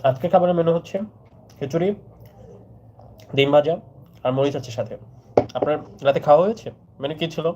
আজকে খাবারের মেনু হচ্ছে খিচুড়ি, ডিম ভাজা আর মরিচ আছে সাথে। আপনার রাতে খাওয়া হয়েছে? মেনু কি ছিল?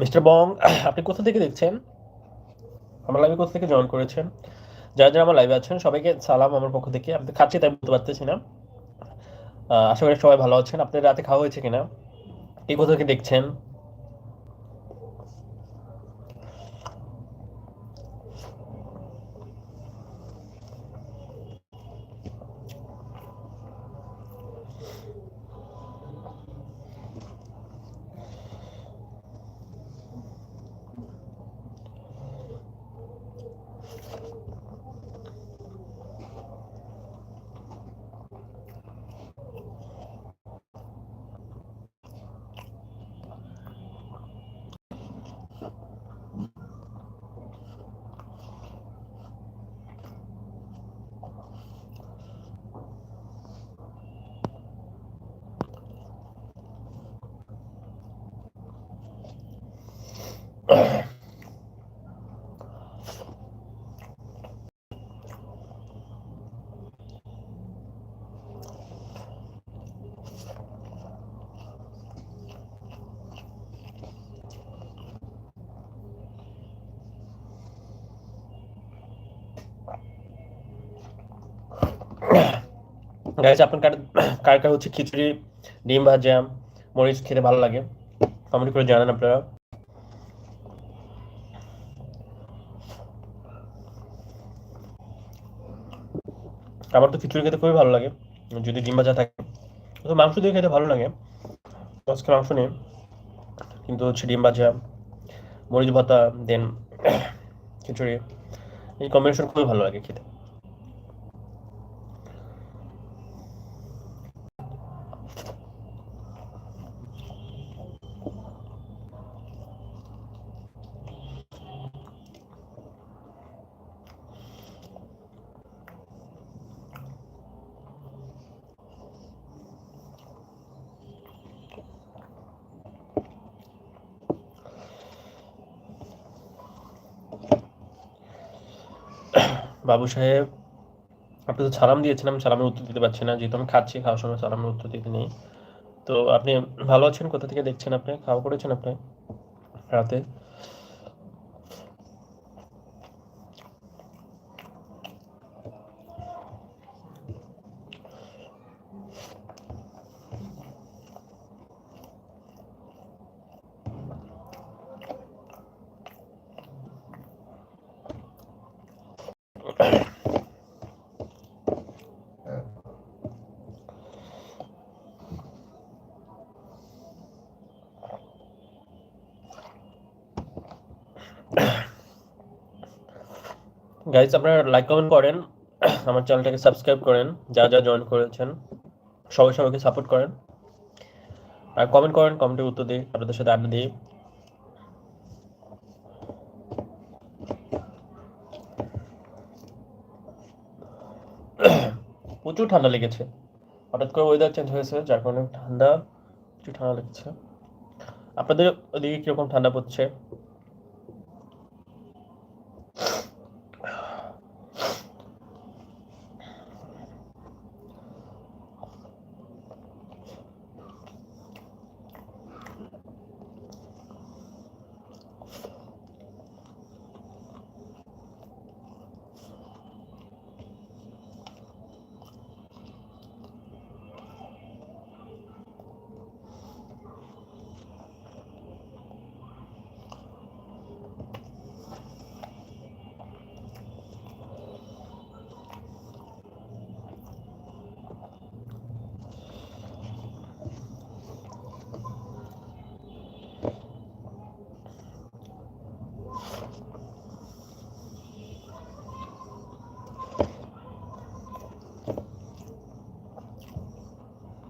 মিস্টার বং, আপনি কোথা থেকে দেখছেন? আমার লাইভে কোথা থেকে জয়েন করেছেন? যারা যারা আমার লাইভে আছেন সবাইকে সালাম আমার পক্ষ থেকে। আমি তো খাচ্ছি তাই বলতে পারতেছি না। আশা করি সবাই ভালো আছেন। আপনার রাতে খাওয়া হয়েছে কিনা? কে কোথা থেকে দেখছেন? গাইজ, আপনার কার কার কার হচ্ছে খিচুড়ি, ডিম ভাজা, মরিচ খেতে ভালো লাগে? কমেন্ট করে জানান আপনারা। আমার তো খিচুড়ি খেতে খুবই ভালো লাগে, যদি ডিম ভাজা থাকে। তো মাংস দিয়ে খেতে ভালো লাগে, আজকে মাংস নেই, কিন্তু হচ্ছে ডিম ভাজা, মরিচ ভাতা, দেন খিচুড়ি, এই কম্বিনেশন খুবই ভালো লাগে খেতে। বাবু সাহেব, আপনি তো সালাম দিয়েছেন, আমি সালামের উত্তর দিতে পারছি না, যেহেতু আমি খাচ্ছি, খাওয়ার সময় সালামের উত্তর দিতে নেই। তো আপনি ভালো আছেন? কোথা থেকে দেখছেন? আপনি খাওয়া করেছেন আপনি রাতে? গাইজ, আপনারা লাইক কমেন্ট করেন, আমার চ্যানেলটাকে সাবস্ক্রাইব করেন, যা যা জয়েন করেছেন সবাই সবাইকে সাপোর্ট করেন, আর কমেন্ট করেন, কমেন্টের উত্তর দিই, আপনাদের সাথে আড্ডা দিই। প্রচুর ঠান্ডা লেগেছে, হঠাৎ করে ওয়েদার চেঞ্জ হয়েছে, যার কারণে ঠান্ডা, প্রচুর ঠান্ডা লেগেছে। আপনাদের ওদিকে কিরকম ঠান্ডা পড়ছে?